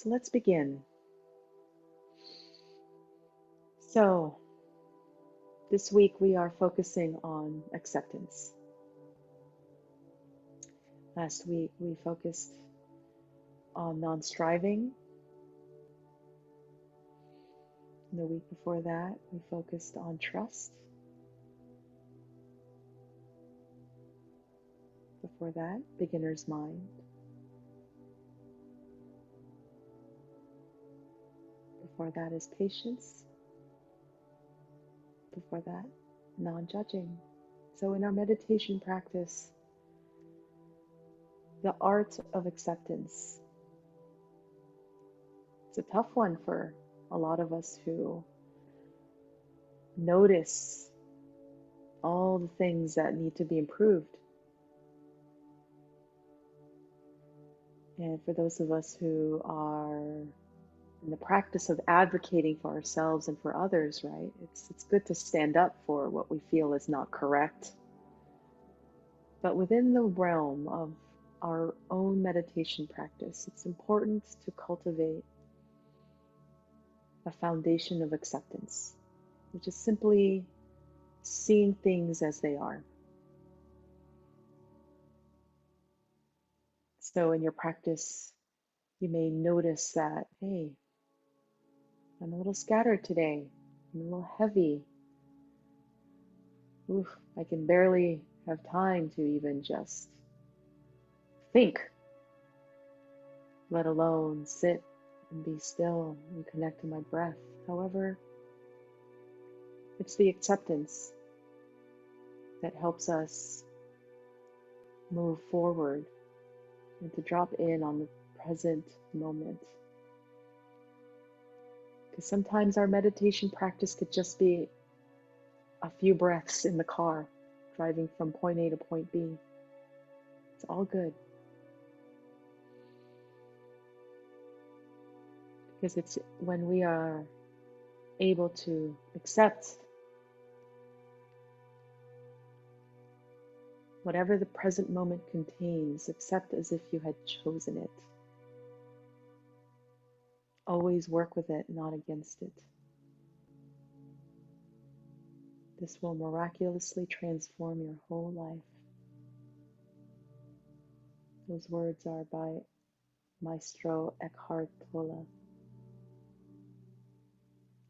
So let's begin. So this week we are focusing on acceptance. Last week we focused on non-striving. The week before that we focused on trust. Before that, beginner's mind. Before that is patience. Before that, non-judging. So in our meditation practice, the art of acceptance. It's a tough one for a lot of us who notice all the things that need to be improved. And for those of us who are in the practice of advocating for ourselves and for others, right? It's good to stand up for what we feel is not correct. But within the realm of our own meditation practice, it's important to cultivate a foundation of acceptance, which is simply seeing things as they are. So in your practice, you may notice that, hey, I'm a little scattered today. I'm a little heavy. Oof, I can barely have time to even just think, let alone sit and be still and connect to my breath. However, it's the acceptance that helps us move forward and to drop in on the present moment. Because sometimes our meditation practice could just be a few breaths in the car, driving from point A to point B. It's all good. Because it's when we are able to accept whatever the present moment contains, accept as if you had chosen it. Always work with it, not against it. This will miraculously transform your whole life. Those words are by Maestro Eckhart Tolle.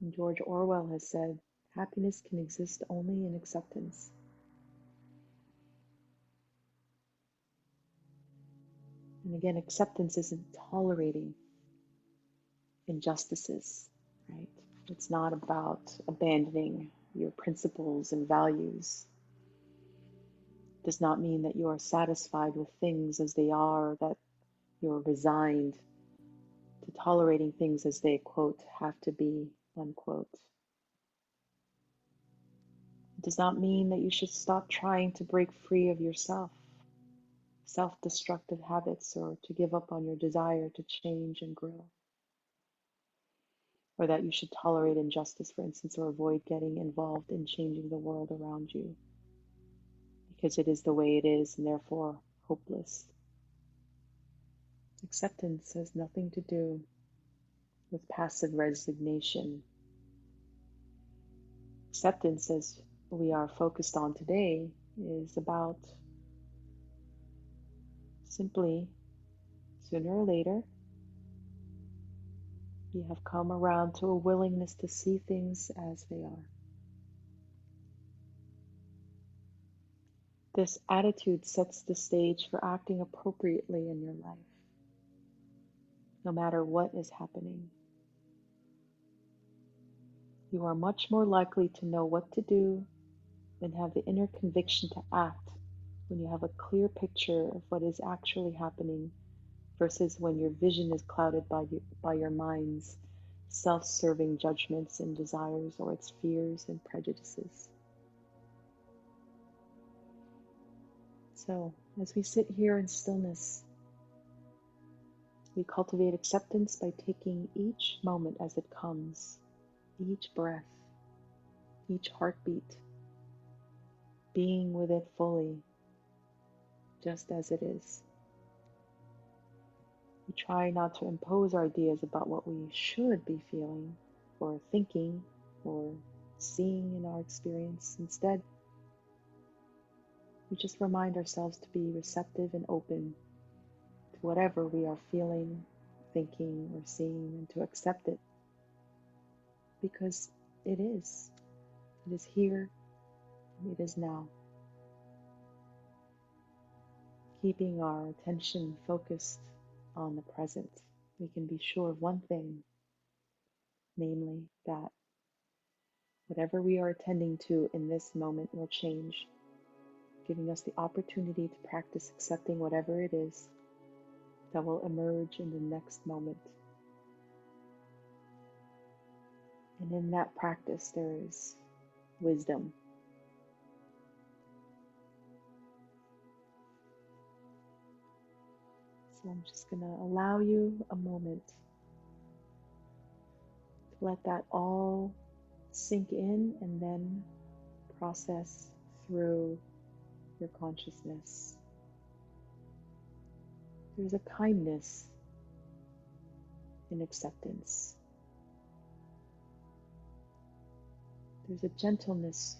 And George Orwell has said, happiness can exist only in acceptance. And again, acceptance isn't tolerating injustices, right? It's not about abandoning your principles and values. It does not mean that you are satisfied with things as they are, that you're resigned to tolerating things as they, quote, have to be, unquote. It does not mean that you should stop trying to break free of yourself, self-destructive habits, or to give up on your desire to change and grow. Or that you should tolerate injustice, for instance, or avoid getting involved in changing the world around you because it is the way it is and therefore hopeless. Acceptance has nothing to do with passive resignation. Acceptance, as we are focused on today, is about simply, sooner or later, you have come around to a willingness to see things as they are. This attitude sets the stage for acting appropriately in your life, no matter what is happening. You are much more likely to know what to do and have the inner conviction to act when you have a clear picture of what is actually happening versus when your vision is clouded by your mind's self-serving judgments and desires or its fears and prejudices. So, as we sit here in stillness, we cultivate acceptance by taking each moment as it comes, each breath, each heartbeat, being with it fully, just as it is. We try not to impose our ideas about what we should be feeling or thinking or seeing in our experience. Instead, we just remind ourselves to be receptive and open to whatever we are feeling, thinking, or seeing, and to accept it because it is. It is here, and it is now. Keeping our attention focused on the present, we can be sure of one thing, namely that whatever we are attending to in this moment will change, giving us the opportunity to practice accepting whatever it is that will emerge in the next moment. And in that practice, there is wisdom. So I'm just going to allow you a moment to let that all sink in and then process through your consciousness. There's a kindness in acceptance. There's a gentleness.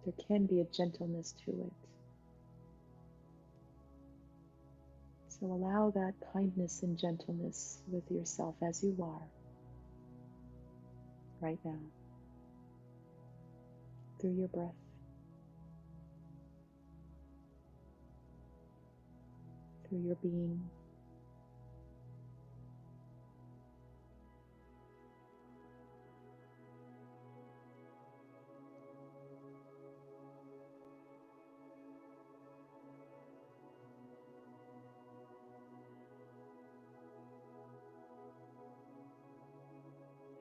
There can be a gentleness to it. So allow that kindness and gentleness with yourself as you are right now, through your breath, through your being.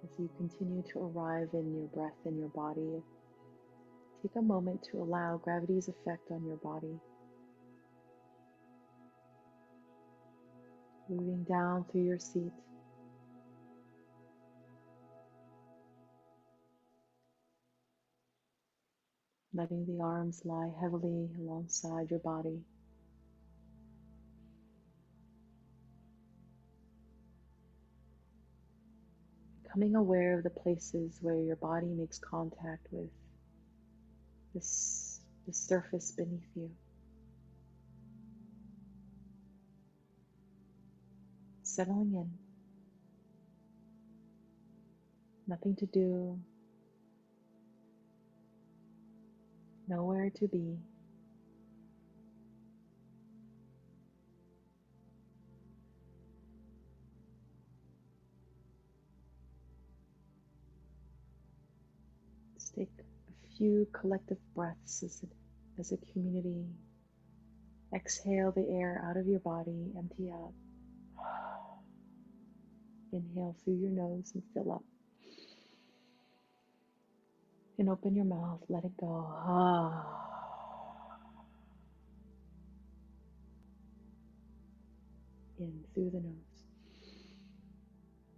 As you continue to arrive in your breath and your body, take a moment to allow gravity's effect on your body, moving down through your seat, letting the arms lie heavily alongside your body. Becoming aware of the places where your body makes contact with the surface beneath you. Settling in. Nothing to do. Nowhere to be. Let's take a few collective breaths as a community. Exhale the air out of your body, empty out. Inhale through your nose and fill up. And open your mouth, let it go. In through the nose.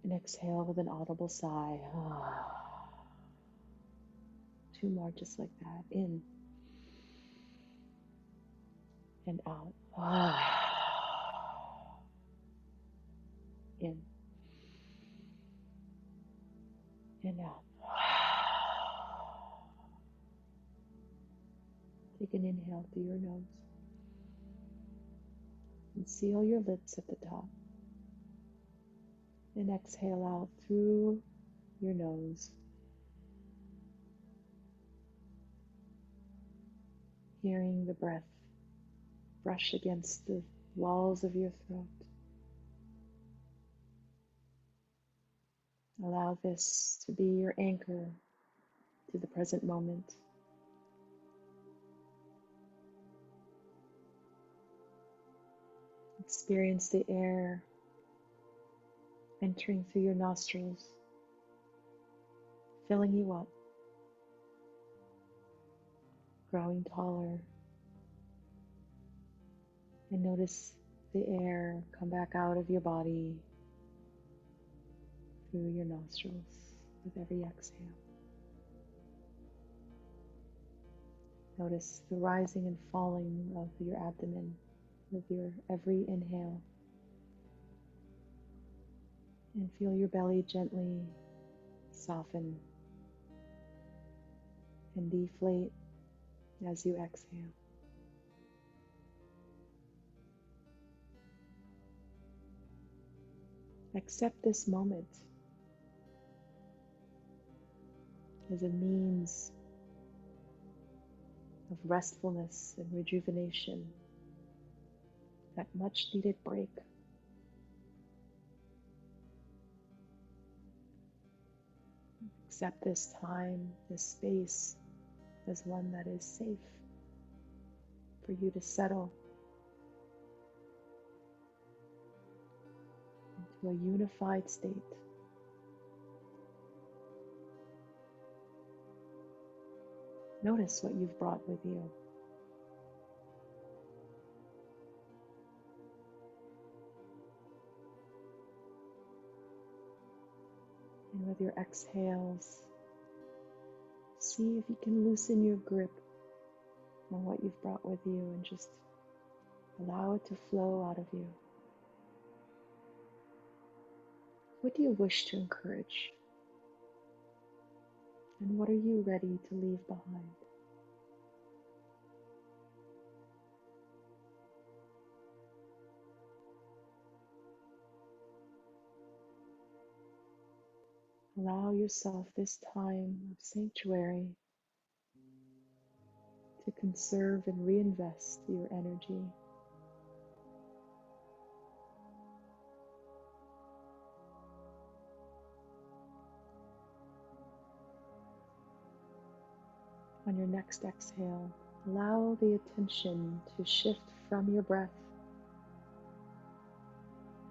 And exhale with an audible sigh. Two more just like that. In and out. In and out. Take an inhale through your nose. And seal your lips at the top. And exhale out through your nose. Hearing the breath brush against the walls of your throat. Allow this to be your anchor to the present moment. Experience the air entering through your nostrils, filling you up, growing taller. And notice the air come back out of your body through your nostrils with every exhale. Notice the rising and falling of your abdomen with your every inhale. And feel your belly gently soften and deflate as you exhale. Accept this moment as a means of restfulness and rejuvenation, that much needed break. Accept this time, this space, as one that is safe for you to settle into a unified state. Notice what you've brought with you. And with your exhales, see if you can loosen your grip on what you've brought with you and just allow it to flow out of you. What do you wish to encourage? And what are you ready to leave behind? Allow yourself this time of sanctuary to conserve and reinvest your energy. On your next exhale, allow the attention to shift from your breath,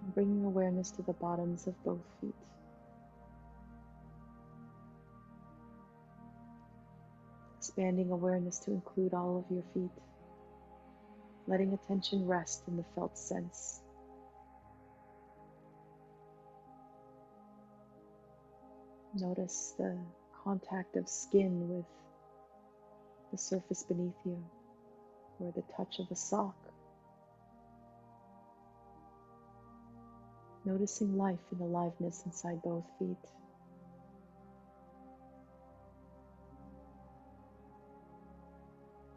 and bringing awareness to the bottoms of both feet. Expanding awareness to include all of your feet, letting attention rest in the felt sense. Notice the contact of skin with the surface beneath you, or the touch of a sock. Noticing life and aliveness inside both feet.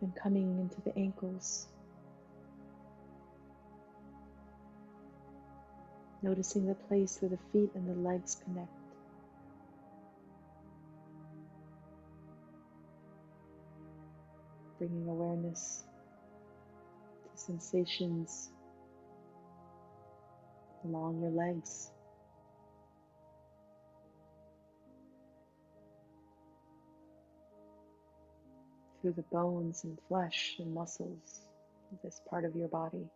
Then coming into the ankles. Noticing the place where the feet and the legs connect. Bringing awareness to sensations along your legs. Through the bones and flesh and muscles of this part of your body.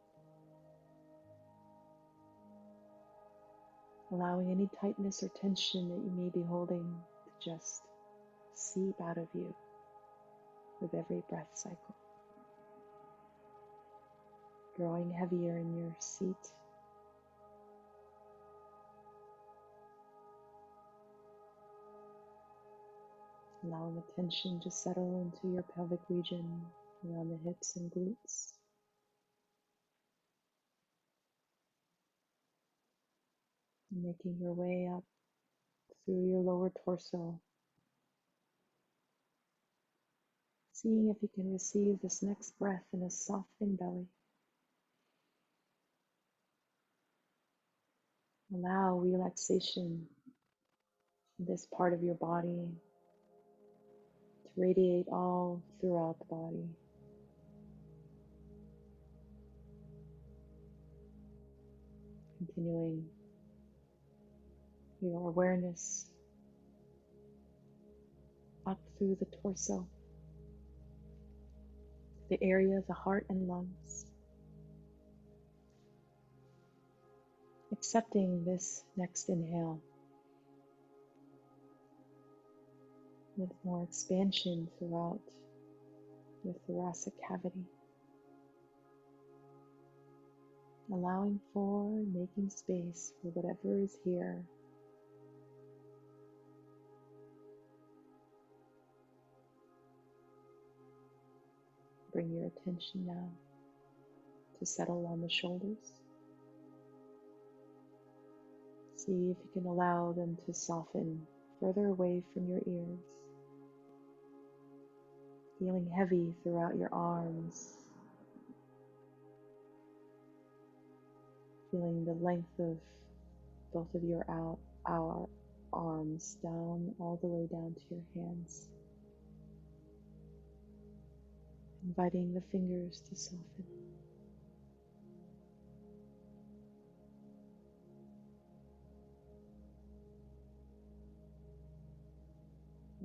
Allowing any tightness or tension that you may be holding to just seep out of you with every breath cycle. Growing heavier in your seat. Allowing attention to settle into your pelvic region around the hips and glutes. Making your way up through your lower torso. Seeing if you can receive this next breath in a softening belly. Allow relaxation in this part of your body to radiate all throughout the body. Continuing your awareness up through the torso, the area of the heart and lungs. Accepting this next inhale with more expansion throughout your thoracic cavity. Allowing for, making space for whatever is here. Bring your attention now to settle on the shoulders. See if you can allow them to soften further away from your ears, feeling heavy throughout your arms, feeling the length of both of your our arms down all the way down to your hands, inviting the fingers to soften.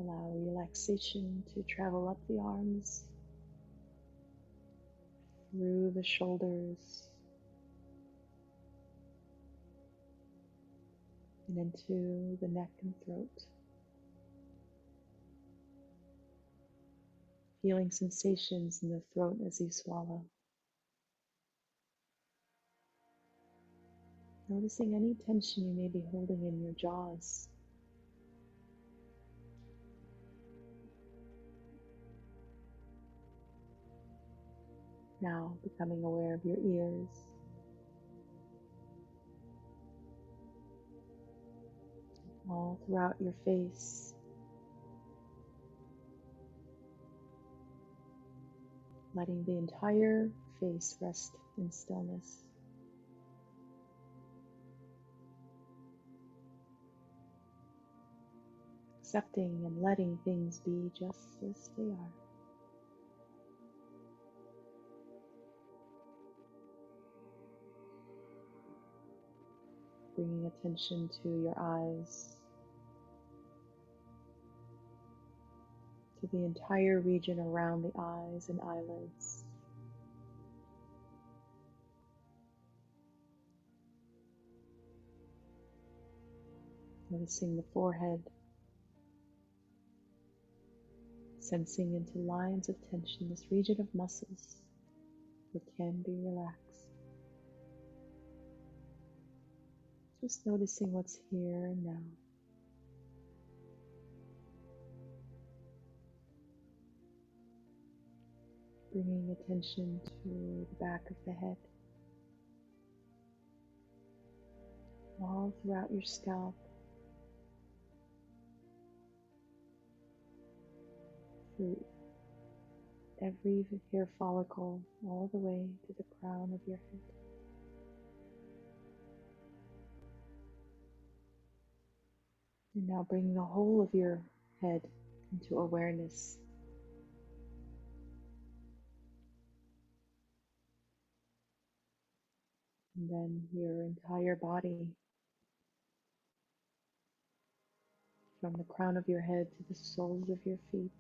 Allow relaxation to travel up the arms, through the shoulders, and into the neck and throat. Feeling sensations in the throat as you swallow. Noticing any tension you may be holding in your jaws. Now becoming aware of your ears. All throughout your face. Letting the entire face rest in stillness. Accepting and letting things be just as they are. Bringing attention to your eyes, to the entire region around the eyes and eyelids. Noticing the forehead, sensing into lines of tension, this region of muscles that can be relaxed. Just noticing what's here and now. Bringing attention to the back of the head, all throughout your scalp, through every hair follicle, all the way to the crown of your head. And now bring the whole of your head into awareness. And then your entire body, from the crown of your head to the soles of your feet.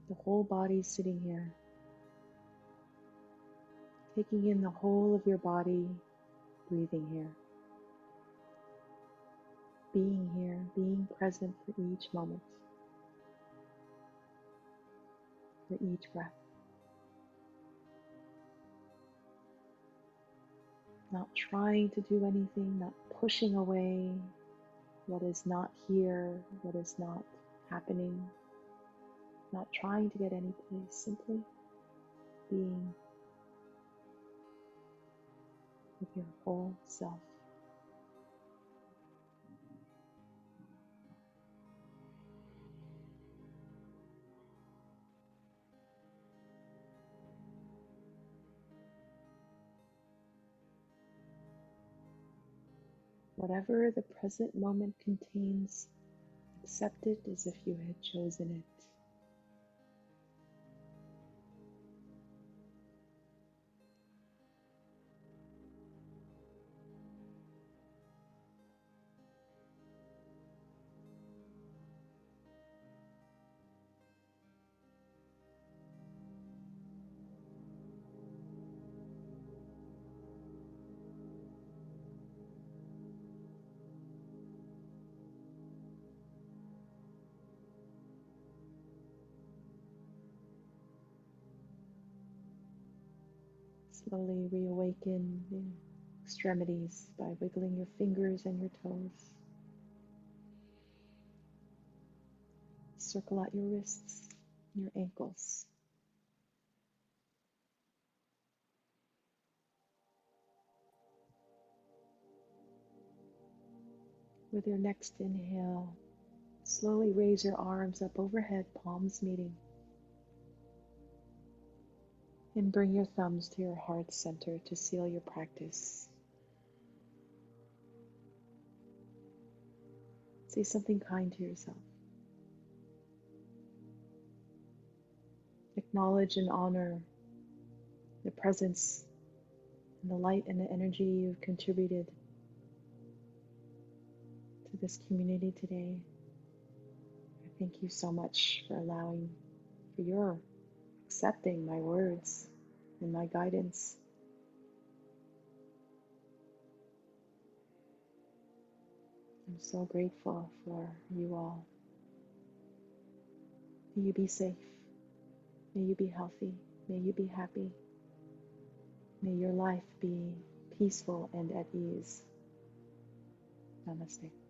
The whole body sitting here, taking in the whole of your body, breathing here, being present for each moment, for each breath. Not trying to do anything, not pushing away what is not here, what is not happening, not trying to get any place, simply being with your whole self. Whatever the present moment contains, accept it as if you had chosen it. Slowly reawaken the extremities by wiggling your fingers and your toes. Circle out your wrists, your ankles. With your next inhale, slowly raise your arms up overhead, palms meeting, and bring your thumbs to your heart center to seal your practice. Say something kind to yourself. Acknowledge and honor the presence and the light and the energy you've contributed to this community today. I thank you so much for your accepting my words and my guidance. I'm so grateful for you all. May you be safe. May you be healthy. May you be happy. May your life be peaceful and at ease. Namaste.